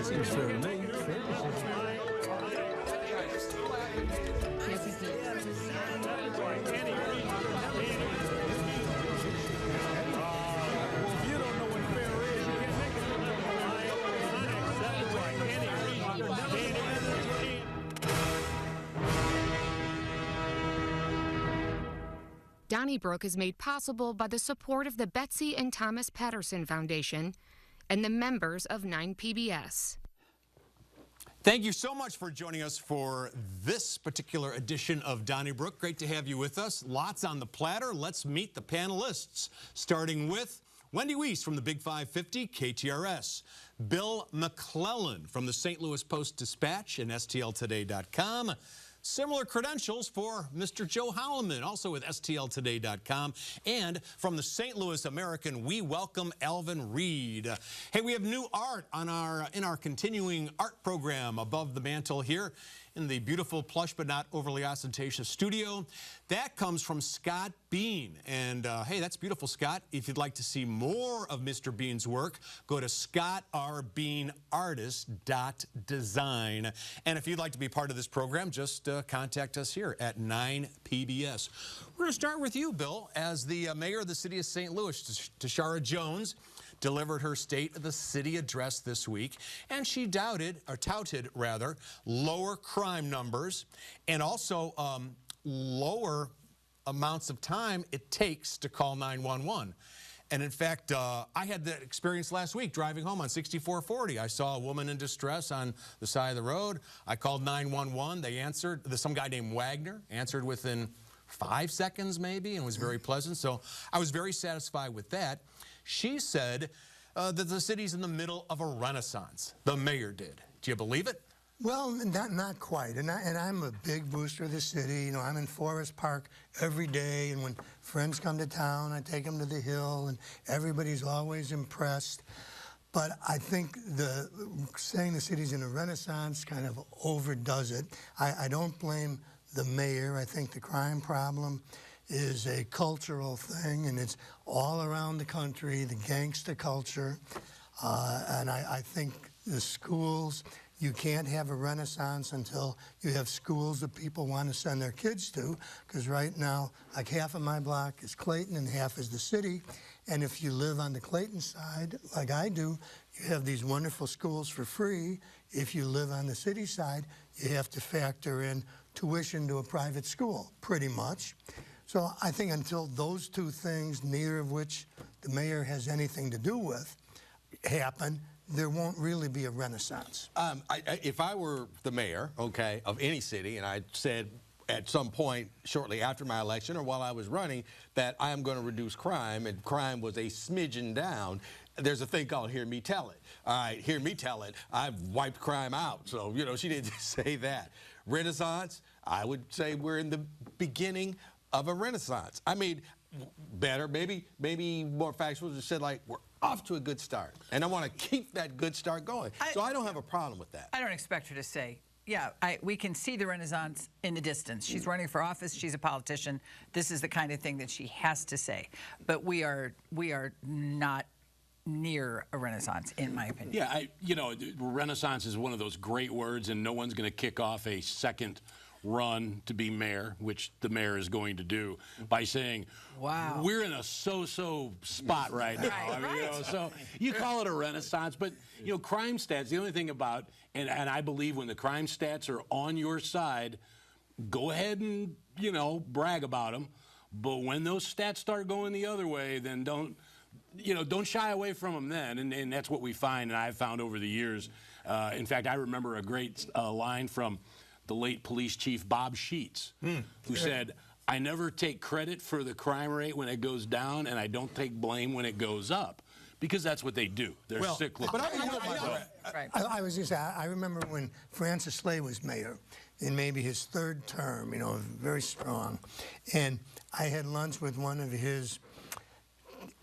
Seems fair to me. Donnybrook is made possible by the support of the Betsy and Thomas Patterson Foundation and the members of 9PBS. Thank you so much for joining us for this particular edition of Donnybrook. Great to have you with us. Lots on the platter. Let's meet the panelists, starting with Wendy Weiss from the Big 550 KTRS, Bill McClellan from the St. Louis Post-Dispatch and STLtoday.com. Similar credentials for Mr. Joe Holloman, also with STLtoday.com. And from the St. Louis American, we welcome Alvin Reed. Hey, we have new art on in our continuing art program above the mantle here in the beautiful, plush but not overly ostentatious studio. That comes from Scott Bean. And hey, that's beautiful, Scott. If you'd like to see more of Mr. Bean's work, go to scottrbeanartist.design. And if you'd like to be part of this program, just contact us here at 9PBS. We're going to start with you, Bill, as the mayor of the city of St. Louis, Tashara Jones, delivered her State of the City address this week, and she touted lower crime numbers and also lower amounts of time it takes to call 911. And in fact, I had that experience last week driving home on 6440. I saw a woman in distress on the side of the road. I called 911. They answered. Some guy named Wagner answered within 5 seconds maybe, and was very pleasant. So I was very satisfied with that. She said that the city's in the middle of a renaissance. The mayor did. Do you believe it? Well, not quite. And I'm a big booster of the city. You know, I'm in Forest Park every day, and when friends come to town, I take them to the Hill, and everybody's always impressed. But I think saying the city's in a renaissance kind of overdoes it. I don't blame the mayor. I think the crime problem is a cultural thing, and it's all around the country, the gangster culture. And I think the schools, you can't have a renaissance until you have schools that people want to send their kids to, because right now, like half of my block is Clayton and half is the city. And if you live on the Clayton side, like I do, you have these wonderful schools for free. If you live on the city side, you have to factor in tuition to a private school, pretty much. So I think until those two things, neither of which the mayor has anything to do with, happen, there won't really be a renaissance. If I were the mayor, okay, of any city, and I said at some point shortly after my election or while I was running that I am going to reduce crime, and crime was a smidgen down, there's a thing called hear me tell it. All right, hear me tell it. I've wiped crime out. So, you know, she didn't say that. Renaissance, I would say we're in the beginning of a renaissance. I mean, better, maybe more factual, just said like, we're off to a good start. And I want to keep that good start going. So I don't have a problem with that. I don't expect her to say, yeah, we can see the renaissance in the distance. She's running for office. She's a politician. This is the kind of thing that she has to say. But we are not near a renaissance, in my opinion. Yeah, you know, renaissance is one of those great words, and no one's going to kick off a second run to be mayor, which the mayor is going to do, by saying, wow, we're in a so-so spot right now. I mean, you know, so you call it a renaissance, but, you know, crime stats, the only thing about, and I believe when the crime stats are on your side, go ahead and, you know, brag about them. But when those stats start going the other way, then don't shy away from them then. And that's what we find, and I've found over the years. In fact, I remember a great line from the late police chief Bob Sheets, who said, I never take credit for the crime rate when it goes down, and I don't take blame when it goes up. Because that's what they do. They're cyclical. But I was just, I remember when Francis Slay was mayor, in maybe his third term, you know, very strong. And I had lunch with one of his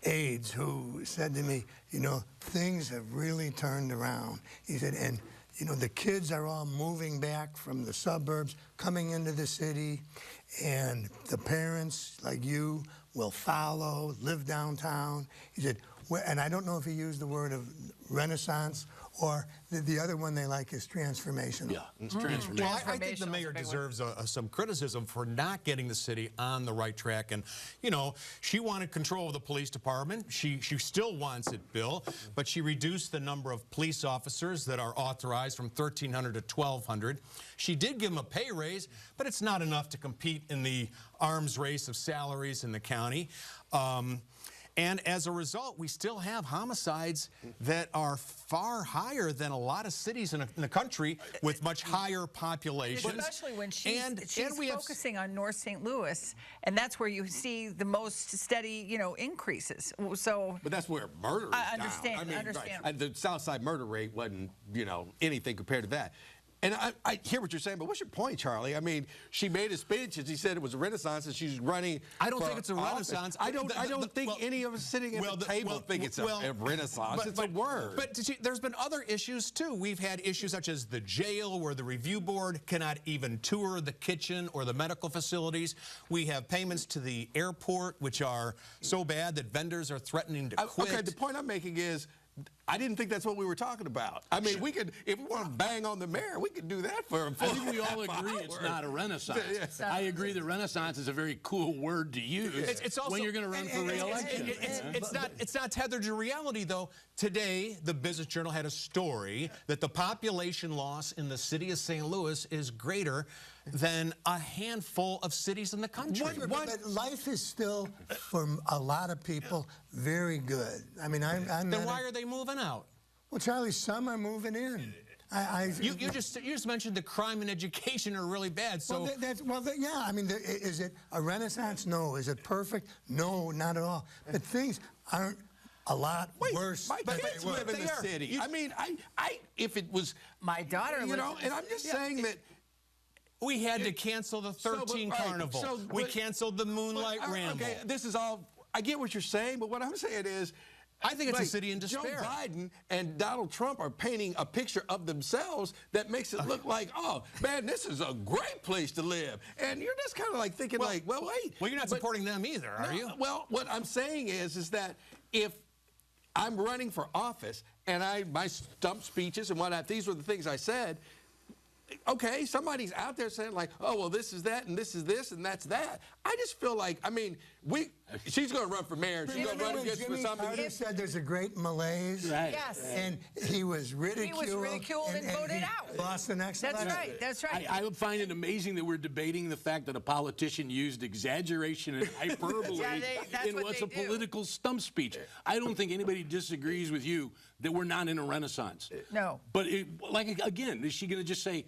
aides who said to me, you know, things have really turned around. He said, and you know, the kids are all moving back from the suburbs, coming into the city, and the parents, like you, will follow, live downtown. He said, and I don't know if he used the word of renaissance or the other one they like is transformational. Yeah, it's transformational. Well, I think the Transformational is mayor a big deserves some criticism for not getting the city on the right track. And, you know, she wanted control of the police department. She still wants it, Bill, but she reduced the number of police officers that are authorized from 1,300 to 1,200. She did give them a pay raise, but it's not enough to compete in the arms race of salaries in the county. And as a result, we still have homicides that are far higher than a lot of cities in the country with much higher populations. Especially when she's we have focusing on North St. Louis, and that's where you see the most steady, you know, increases. So, But that's where murder is I understand. down. I mean, understand. right. The South Side murder rate wasn't, you know, anything compared to that. And I hear what you're saying, but what's your point, Charlie? I mean, she made a speech and she said it was a renaissance, and she's running. I don't for think it's a office. renaissance. I don't think any of us sitting at the table think it's a renaissance. It's a word. But there's been other issues too. We've had issues such as the jail, where the review board cannot even tour the kitchen or the medical facilities. We have payments to the airport, which are so bad that vendors are threatening to quit. Okay, the point I'm making is, I didn't think that's what we were talking about. I mean, we could, if we want to bang on the mayor, we could do that for. I think we all agree it's not a renaissance. Yeah. I agree that renaissance is a very cool word to use It's also, when you're going to run for re-election. It's not tethered to reality, though. Today, the Business Journal had a story that the population loss in the city of St. Louis is greater than a handful of cities in the country. But life is still, for a lot of people, very good. I mean, Then why are they moving out? Well, Charlie, some are moving in. You just mentioned the crime and education are really bad. So yeah. I mean, is it a renaissance? No. Is it perfect? No, not at all. But things aren't a lot worse. My kids live in the city. I mean, if it was my daughter, you know, and I'm just saying that. We had to cancel the 13 Carnival. We canceled the Moonlight Ramble. Okay, this is all, I get what you're saying, but what I'm saying is, I think it's a city in despair. Joe Biden and Donald Trump are painting a picture of themselves that makes it look like, oh, man, this is a great place to live. And you're just kind of like thinking wait. Well, you're not supporting them either, are you? Well, what I'm saying is that if I'm running for office and my stump speeches and whatnot, these were the things I said, okay, somebody's out there saying like, oh, well, this is that, and this is this, and that's that. I just feel like, I mean, she's going to run for mayor. She's going to run against for something. Carter said there's a great malaise. Right. Yes. And he was ridiculed. And voted out. Lost the next election. That's right. That's right. I find it amazing that we're debating the fact that a politician used exaggeration and hyperbole that's in what what's they a do. political stump speech. I don't think anybody disagrees with you that we're not in a renaissance. No. But again, is she going to just say,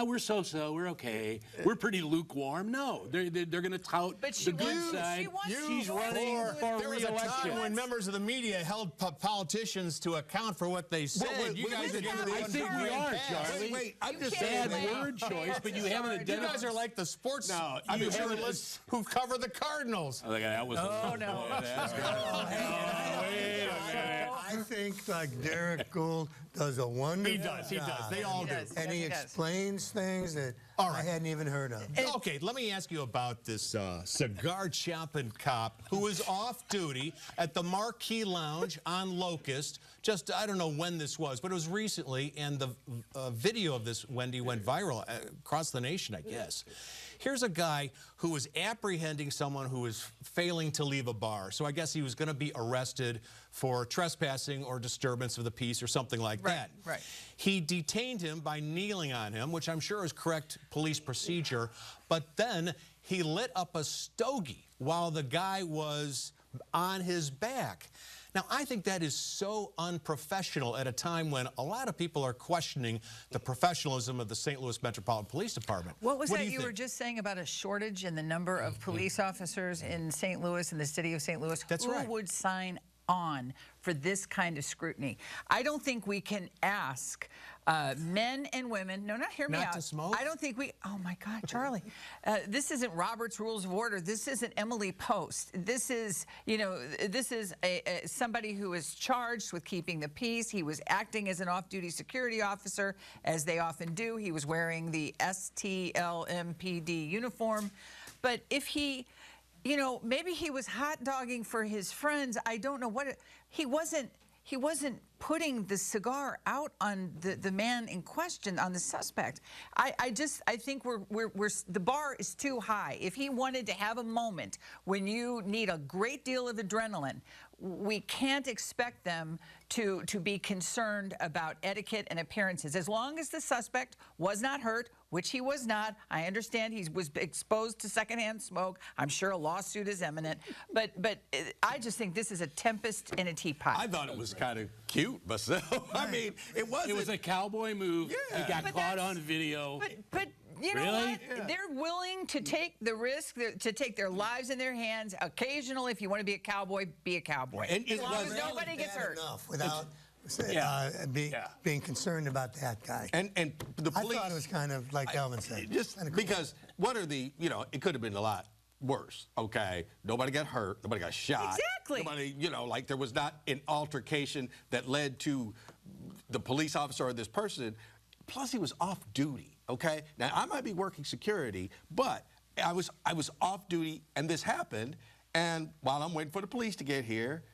we're so-so, we're okay, we're pretty lukewarm? No, they're going to tout the good side. She's running for There was a re-election. time when members of the media held politicians to account for what they said. You guys are getting I think we are, Charlie. Wait, I'm just Bad saying. word choice, but you haven't identified. You guys are like the sports I mean, journalists who cover the Cardinals. I think that was I think like Derek Gould does a wonderful job. He does. They all do. And he explains things that I hadn't even heard of. Okay, let me ask you about this cigar chopping cop who was off duty at the Marquee Lounge on Locust. Just, I don't know when this was, but it was recently, and the video of this, Wendy, went viral across the nation, I guess. Here's a guy who was apprehending someone who was failing to leave a bar. So I guess he was going to be arrested for trespassing or disturbance of the peace or something like that. Right. He detained him by kneeling on him, which I'm sure is correct police procedure, but then he lit up a stogie while the guy was on his back. Now, I think that is so unprofessional at a time when a lot of people are questioning the professionalism of the St. Louis Metropolitan Police Department. What was that you think? were just saying about a shortage in the number of police officers in St. Louis, in the city of St. Louis? That's right. Who would sign on for this kind of scrutiny? I don't think we can ask men and women, hear me out. Not to smoke? I don't think we, oh my God, Charlie. This isn't Robert's Rules of Order. This isn't Emily Post. This is, this is somebody who is charged with keeping the peace. He was acting as an off-duty security officer, as they often do. He was wearing the STLMPD uniform. But if he, maybe he was hot dogging for his friends. I don't know what, he wasn't putting the cigar out on the man in question, on the suspect. I think the bar is too high. If he wanted to have a moment when you need a great deal of adrenaline, we can't expect them to be concerned about etiquette and appearances. As long as the suspect was not hurt, which he was not. I understand he was exposed to secondhand smoke. I'm sure a lawsuit is imminent. But I just think this is a tempest in a teapot. I thought it was kind of cute myself. I mean, it was a cowboy move. Yeah. It got caught on video. But you know Really? what? Yeah. They're willing to take the risk, to take their lives in their hands. Occasionally, if you want to be a cowboy, be a cowboy. And as long as wasn't nobody gets Bad hurt. enough without Yeah. being concerned about that guy. And the police. I thought it was kind of like Elvin said. Just Kinda cool. because what are the, it could have been a lot worse, okay? Nobody got hurt. Nobody got shot. Exactly. Nobody, like there was not an altercation that led to the police officer or this person. Plus, he was off duty, okay? Now, I might be working security, but I was off duty, and this happened, and while I'm waiting for the police to get here,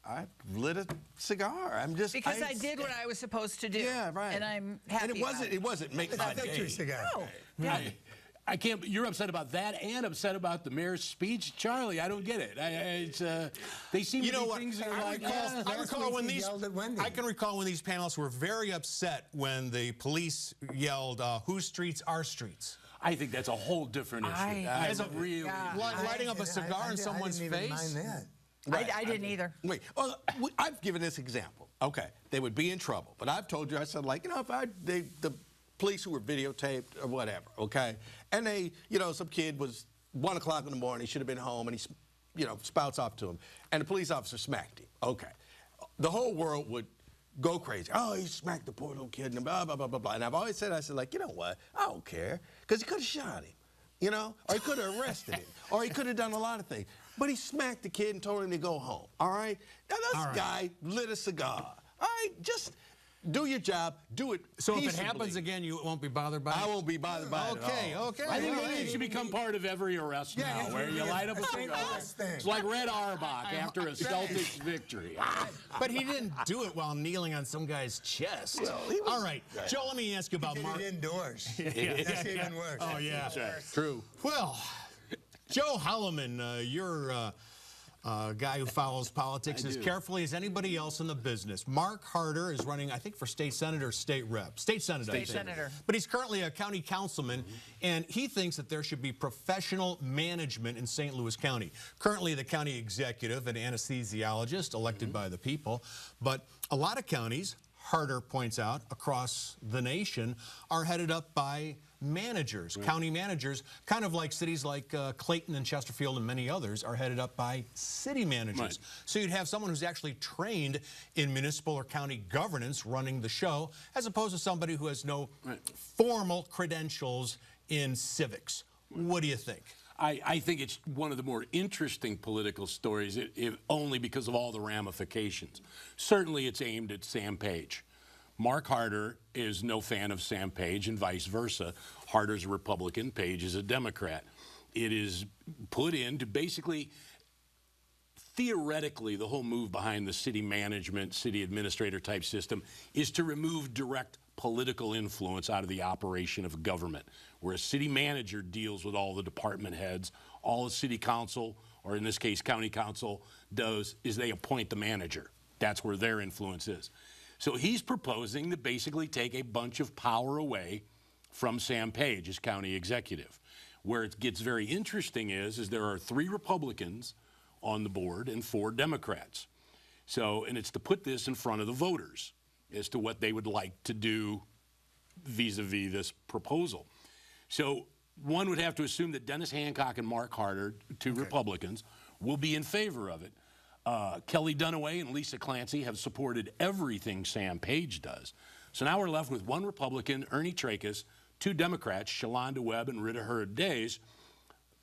I lit a cigar. Because I did what I was supposed to do. Yeah, right. And I'm happy. And it wasn't making my Victory day. cigar. No. Yeah. I can't. You're upset about that, and upset about the mayor's speech, Charlie. I don't get it. They seem to be things that are like. I recall when he these. yelled at Wendy. I can recall when these panelists were very upset when the police yelled, "Whose streets are streets?" I think that's a whole different issue. As a really. lighting up a cigar in someone's I didn't even face. mind that. Right. I didn't either. Wait, well, I've given this example. Okay, they would be in trouble, but I've told you, I said, like, the police who were videotaped or whatever, okay, and they, some kid was 1 o'clock in the morning, he should have been home, and he, spouts off to him, and the police officer smacked him. Okay, the whole world would go crazy. Oh, he smacked the poor little kid, and blah blah blah blah blah. And I've always said, like, you know what? I don't care, because he could have shot him, or he could have arrested him, or he could have done a lot of things. But he smacked the kid and told him to go home, all right? Now, this guy lit a cigar, all right? Just do your job, do it So if it peaceably. happens again, you won't be bothered by it? I won't be bothered by it at all. Okay. I think maybe it should become part of every arrest now, where you light up a cigar. thing. It's like Red Auerbach after a Celtics victory. But he didn't do it while kneeling on some guy's chest. All right, Joe, let me ask you about Did Mark. it indoors. That's even worse. Oh, yeah. True. Well, Joe Holloman, you're a guy who follows politics as carefully as anybody else in the business. Mark Harder is running, I think, for state senator or state rep. State senator, I think. State senator. But he's currently a county councilman, and he thinks that there should be professional management in St. Louis County. Currently, the county executive, an anesthesiologist elected by the people, but a lot of counties, Harder points out, across the nation, are headed up by managers, county managers, kind of like cities like Clayton and Chesterfield and many others are headed up by city managers. Right. So you'd have someone who's actually trained in municipal or county governance running the show, as opposed to somebody who has no formal credentials in civics. What do you think? I think it's one of the more interesting political stories, only because of all the ramifications. Certainly it's aimed at Sam Page. Mark Harder is no fan of Sam Page and vice versa. Harder's a Republican, Page is a Democrat. It is put in to basically, theoretically, the whole move behind the city management, city administrator type system is to remove direct political influence out of the operation of government, where a city manager deals with all the department heads. All the city council, or in this case county council, does is they appoint the manager. That's where their influence is. So he's proposing to basically take a bunch of power away from Sam Page as county executive. Where it gets very interesting is there are 3 Republicans on the board and 4 Democrats. So, and it's to put this in front of the voters as to what they would like to do vis-a-vis this proposal. So one would have to assume that Dennis Hancock and Mark Harder, 2 Republicans, will be in favor of it. Kelly Dunaway and Lisa Clancy have supported everything Sam Page does. So now we're left with 1 Republican, Ernie Trachis, 2 Democrats, Shalonda Webb and Rita Hurd-Days.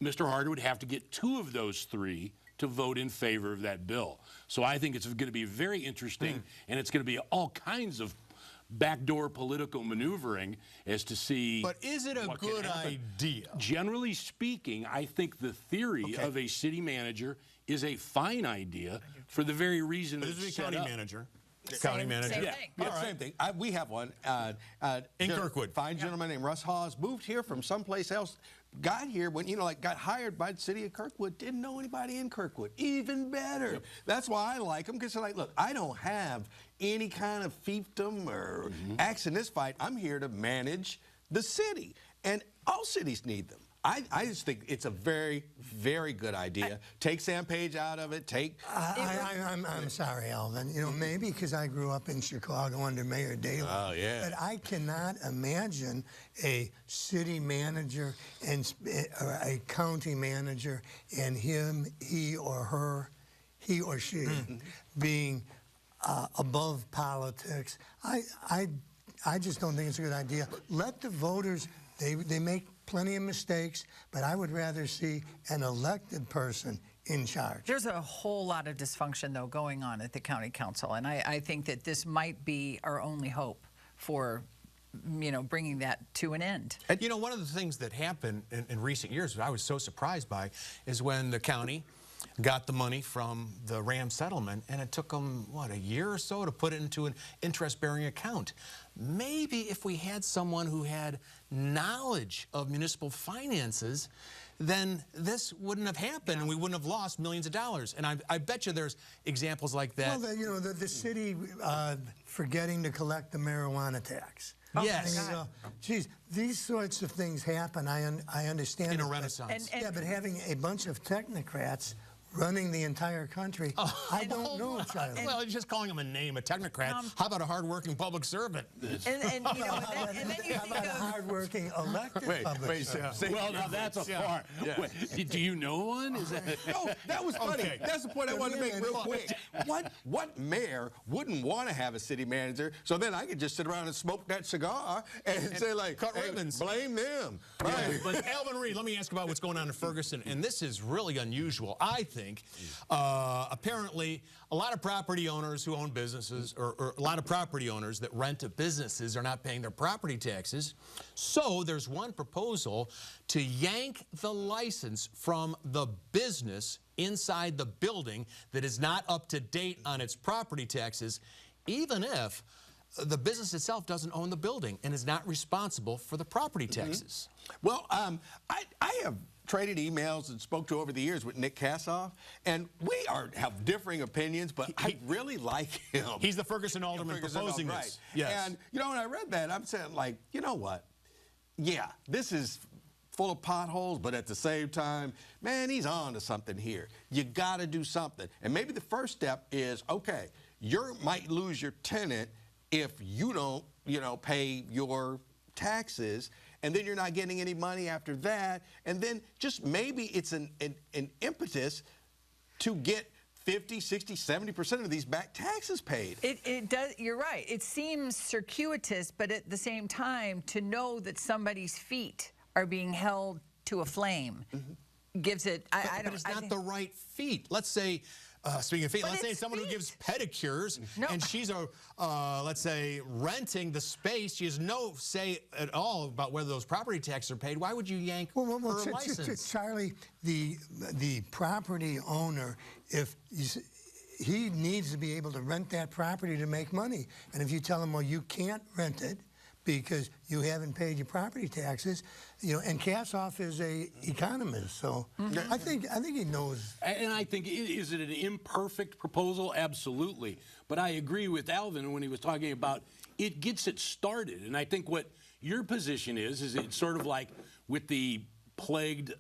Mr. Harder would have to get 2 of those 3 to vote in favor of that bill. So I think it's going to be very interesting, and it's going to be all kinds of backdoor political maneuvering as to see. But is it a good idea? Generally speaking, I think the theory of a city manager is a fine idea for the very reason But it's this is a set county up. manager. County manager. Same thing. Yeah, same thing. We have one. In Kirkwood. Fine gentleman named Russ Hawes, moved here from someplace else, got here when, got hired by the city of Kirkwood, didn't know anybody in Kirkwood. Even better. That's why I like him, because they're like, look, I don't have any kind of fiefdom or axe in this fight. I'm here to manage the city. And all cities need them. I just think it's a very, very good idea. Take Sam Page out of it. I'm sorry, Alvin. Maybe because I grew up in Chicago under Mayor Daley. Oh, yeah. But I cannot imagine a city manager and or a county manager and he or she being above politics. I just don't think it's a good idea. Let the voters. They make plenty of mistakes, but I would rather see an elected person in charge. There's a whole lot of dysfunction, though, going on at the county council, and I think that this might be our only hope for, bringing that to an end. And one of the things that happened in recent years, that I was so surprised by, is when the county got the money from the Ram settlement, and it took them, a year or so to put it into an interest-bearing account. Maybe if we had someone who had knowledge of municipal finances, then this wouldn't have happened, and we wouldn't have lost millions of dollars. And I bet you there's examples like that. Well, the city forgetting to collect the marijuana tax. Yes. Geez, these sorts of things happen. I understand. In a renaissance. Yeah, but having a bunch of technocrats running the entire country, I don't know, Charlie. Well, you're just calling him a name, a technocrat. How about a hardworking public servant? And then you How about a hardworking elected public servant? Well, now that's a far. Wait, do you know one? Is that? No, that was funny. Okay. That's the point I wanted to make real quick. What mayor wouldn't want to have a city manager? So then I could just sit around and smoke that cigar and say, like, cut ribbons. Blame them. Right. But Alvin Reed, let me ask about what's going on in Ferguson, and this is really unusual, I think. Apparently, a lot of property owners who own businesses, or a lot of property owners that rent to businesses, are not paying their property taxes. So there's one proposal to yank the license from the business inside the building that is not up to date on its property taxes, even if the business itself doesn't own the building and is not responsible for the property taxes. Well, I have traded emails and spoke to over the years with Nick Kassoff, and we have differing opinions, but I really like him. He's the Ferguson alderman proposing this. Right. Yes. And, when I read that, I'm saying, like, you know what? Yeah, this is full of potholes, but at the same time, man, he's on to something here. You got to do something. And maybe the first step is, okay, you might lose your tenant if you don't, pay your taxes, and then you're not getting any money after that, and then just maybe it's an impetus to get 50, 60, 70% of these back taxes paid. It does. You're right. It seems circuitous, but at the same time, to know that somebody's feet are being held to a flame gives it. But it's not the right feet. Let's say. Speaking of feet, let's say someone who gives pedicures, and she's let's say, renting the space. She has no say at all about whether those property taxes are paid. Why would you yank her license? Charlie, the property owner, if he needs to be able to rent that property to make money, and if you tell him, well, you can't rent it because you haven't paid your property taxes, and Kassoff is an economist, so I think he knows. And I think, is it an imperfect proposal? Absolutely. But I agree with Alvin when he was talking about it gets it started. And I think what your position is it's sort of like with the plagued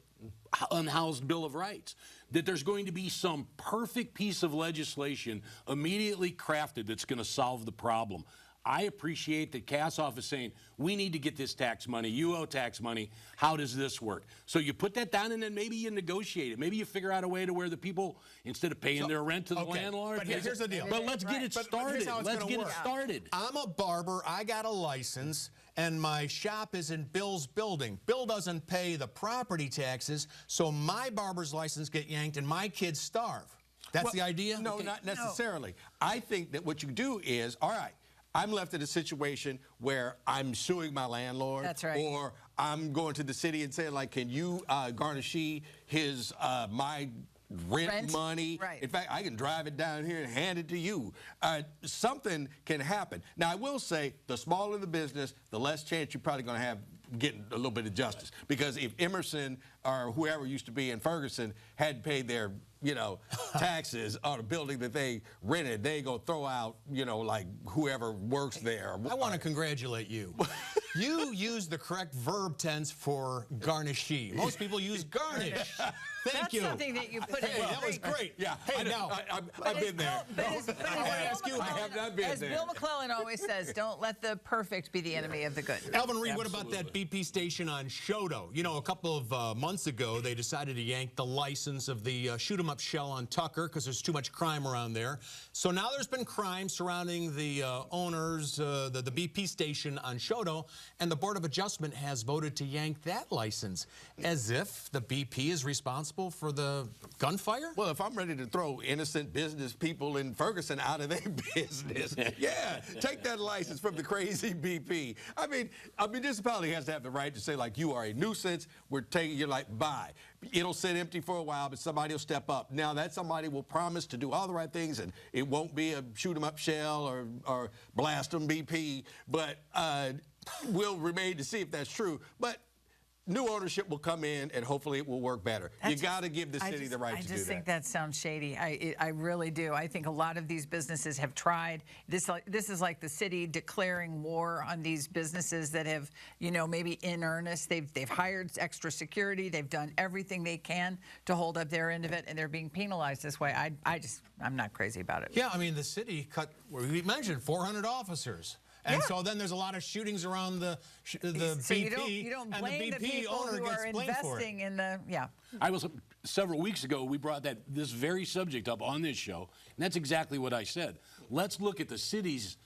unhoused Bill of Rights, that there's going to be some perfect piece of legislation immediately crafted that's going to solve the problem. I appreciate that Kassoff is saying, we need to get this tax money. You owe tax money. How does this work? So you put that down, and then maybe you negotiate it. Maybe you figure out a way to where the people, instead of paying their rent to the landlord. But here's the deal. But let's get it started. Let's get it started. I'm a barber. I got a license, and my shop is in Bill's building. Bill doesn't pay the property taxes, so my barber's license get yanked, and my kids starve. That's the idea? No, not necessarily. No. I think that what you do is, all right, I'm left in a situation where I'm suing my landlord. That's right. Or I'm going to the city and saying, like, can you garnish his my rent money. Right. In fact, I can drive it down here and hand it to you. Something can happen. Now, I will say, the smaller the business, the less chance you're probably going to have getting a little bit of justice. Because if Emerson or whoever used to be in Ferguson had paid their, taxes on a building that they rented, they go throw out, like whoever works there. I want to congratulate you. You used the correct verb tense for garnishee. Most people use garnish. Thank you. That's something that you put in. Hey, that was great. Yeah, Hey, now, I've been there. I want to ask you, I have not been as there. Bill McClellan always says, don't let the perfect be the enemy of the good. Alvin Reed, what about that BP station on Shoto? A couple of months ago, they decided to yank the license of the shoot 'em up shell on Tucker because there's too much crime around there. So now there's been crime surrounding the owners, the BP station on Shoto, and the Board of Adjustment has voted to yank that license, as if the BP is responsible for the gunfire? Well, if I'm ready to throw innocent business people in Ferguson out of their business, yeah, take that license from the crazy BP. I mean, a municipality has to have the right to say, like, you are a nuisance, we're taking you, like, bye. It'll sit empty for a while, but somebody will step up. Now, that somebody will promise to do all the right things, and it won't be a shoot 'em up shell or blast 'em BP, but we'll remain to see if that's true. But new ownership will come in, and hopefully it will work better. You got to give the city the right to do that. I just think that sounds shady. I really do. I think a lot of these businesses have tried. This is like the city declaring war on these businesses that have, maybe in earnest. They've hired extra security. They've done everything they can to hold up their end of it, and they're being penalized this way. I'm not crazy about it. Yeah, I mean, the city cut, we mentioned 400 officers. And so then there's a lot of shootings around the BP. So you don't blame and the the BP people owner who gets are blamed for it. investing in the, Several weeks ago, we brought this very subject up on this show, and that's exactly what I said. Let's look at the city's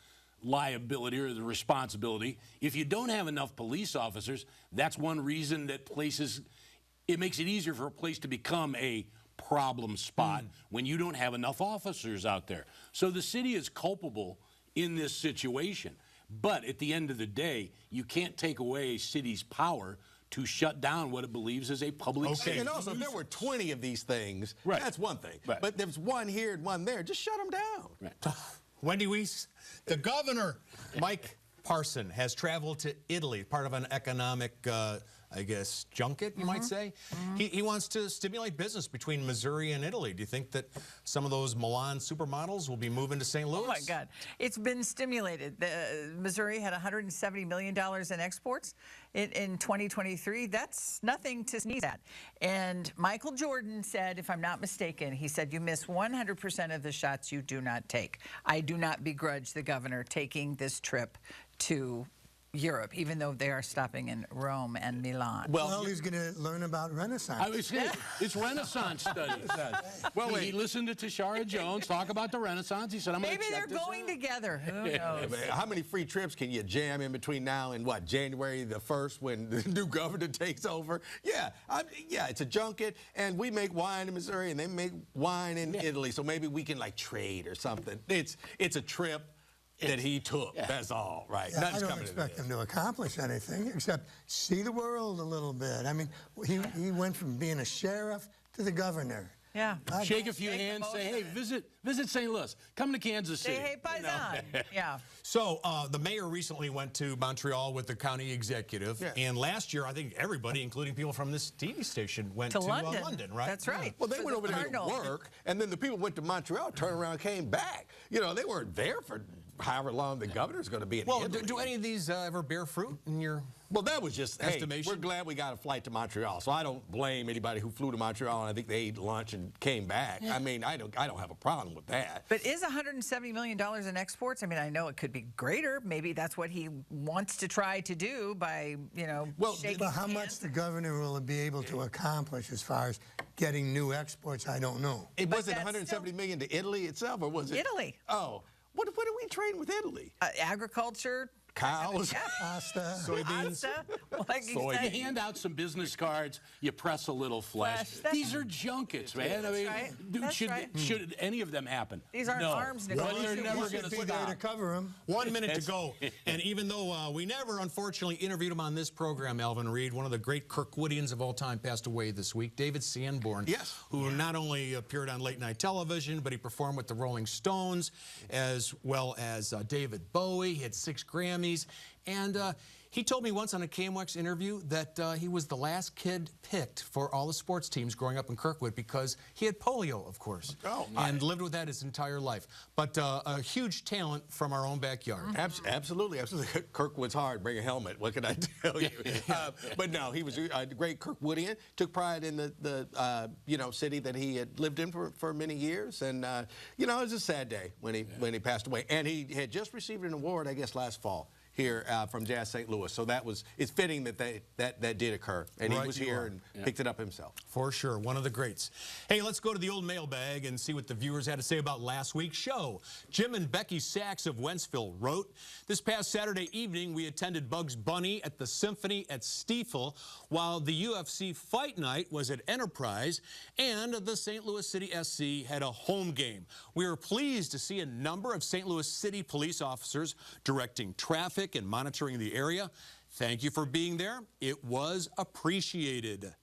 liability or the responsibility. If you don't have enough police officers, that's one reason that it makes it easier for a place to become a problem spot when you don't have enough officers out there. So the city is culpable in this situation. But at the end of the day, you can't take away a city's power to shut down what it believes is a public safety. And also, if there were 20 of these things, right, that's one thing. Right. But there's one here and one there. Just shut them down. Right. Wendy Weiss, the governor, Mike Parson, has traveled to Italy, part of an economic, junket, you might say. He wants to stimulate business between Missouri and Italy. Do you think that some of those Milan supermodels will be moving to St. Louis? Oh, my God. It's been stimulated. Missouri had $170 million in exports in 2023. That's nothing to sneeze at. And Michael Jordan said, if I'm not mistaken, he said, you miss 100% of the shots you do not take. I do not begrudge the governor taking this trip to Europe, even though they are stopping in Rome and Milan. Well, he's going to learn about Renaissance. I was saying, it's Renaissance studies. Well, he listened to Tashara Jones talk about the Renaissance. He said, I'm going to Maybe check they're going together. Who knows? How many free trips can you jam in between now and January the 1st when the new governor takes over? Yeah, it's a junket, and we make wine in Missouri, and they make wine in Italy, so maybe we can trade or something. It's a trip that he took. That's all, right? Yeah, I don't expect him to accomplish anything except see the world a little bit. I mean, he went from being a sheriff to the governor. Yeah. Shake a few hands, say, hey, visit St. Louis. Come to Kansas City. Say, hey, paisan. Yeah. So the mayor recently went to Montreal with the county executive. Yeah. And last year, I think everybody, including people from this TV station, went to London, right? That's right. Well, they went over there to work, and then the people went to Montreal, turned around, and came back. They weren't there for however long the governor's going to be in Italy. Well, do any of these ever bear fruit in your Well, that was just, hey, estimation? we're glad we got a flight to Montreal, so I don't blame anybody who flew to Montreal and I think they ate lunch and came back. I mean, I don't have a problem with that. But is $170 million in exports? I mean, I know it could be greater. Maybe that's what he wants to try to do by, shaking how much the governor will be able to accomplish as far as getting new exports, I don't know. Was it $170 million to Italy itself, or was it? Italy. Oh. What are we trading with Italy? Agriculture, cows. Pasta. Soybeans. Like You hand out some business cards, you press a little flesh. These are junkets, man. I mean, right. dude, That's should any of them happen? These aren't no. arms, But Nicole. they're never Should going be to there stop. to cover them. 1 minute to go. And even though we never, unfortunately, interviewed him on this program, Alvin Reed, one of the great Kirkwoodians of all time, passed away this week. David Sanborn, Yes. who not only appeared on late night television, but he performed with the Rolling Stones, as well as David Bowie. He had 6 Grammys. And he told me once on a KMOX interview that he was the last kid picked for all the sports teams growing up in Kirkwood because he had polio, of course, and lived with that his entire life. But a huge talent from our own backyard. Absolutely. Kirkwood's hard. Bring a helmet. What can I tell you? But no, he was a great Kirkwoodian. Took pride in the city that he had lived in for many years, and it was a sad day when he passed away. And he had just received an award, I guess, last fall here from Jazz St. Louis. So it's fitting that did occur, and he was here and picked it up himself. For sure, one of the greats. Hey, let's go to the old mailbag and see what the viewers had to say about last week's show. Jim and Becky Sachs of Wentzville wrote, "This past Saturday evening, we attended Bugs Bunny at the Symphony at Stiefel, while the UFC Fight Night was at Enterprise, and the St. Louis City SC had a home game. We were pleased to see a number of St. Louis City police officers directing traffic and monitoring the area. Thank you for being there. It was appreciated."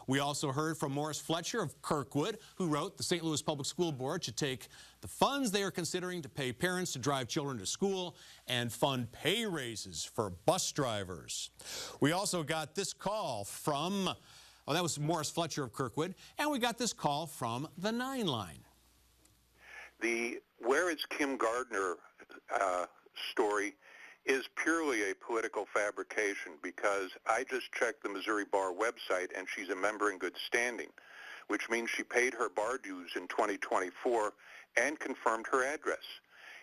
We also heard from Morris Fletcher of Kirkwood, who wrote, "The St. Louis Public School Board should take the funds they are considering to pay parents to drive children to school and fund pay raises for bus drivers." We also got this call from, that was Morris Fletcher of Kirkwood, and we got this call from the 9 line. The "Where is Kim Gardner" story is purely a political fabrication, because I just checked the Missouri Bar website and she's a member in good standing, which means she paid her bar dues in 2024 and confirmed her address.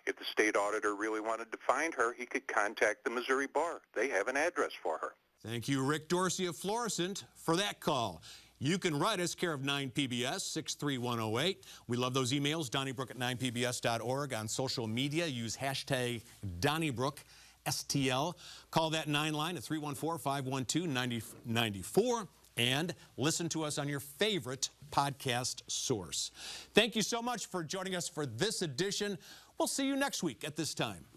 If the state auditor really wanted to find her, he could contact the Missouri Bar. They have an address for her. Thank you, Rick Dorsey of Florissant, for that call. You can write us, care of 9PBS, 63108. We love those emails, Donnybrook at 9pbs.org. On social media, use hashtag Donnybrook, STL. Call that 9 line at 314-512-9094. And listen to us on your favorite podcast source. Thank you so much for joining us for this edition. We'll see you next week at this time.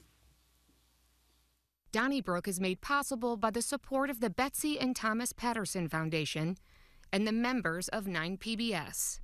Donnybrook is made possible by the support of the Betsy and Thomas Patterson Foundation and the members of 9PBS.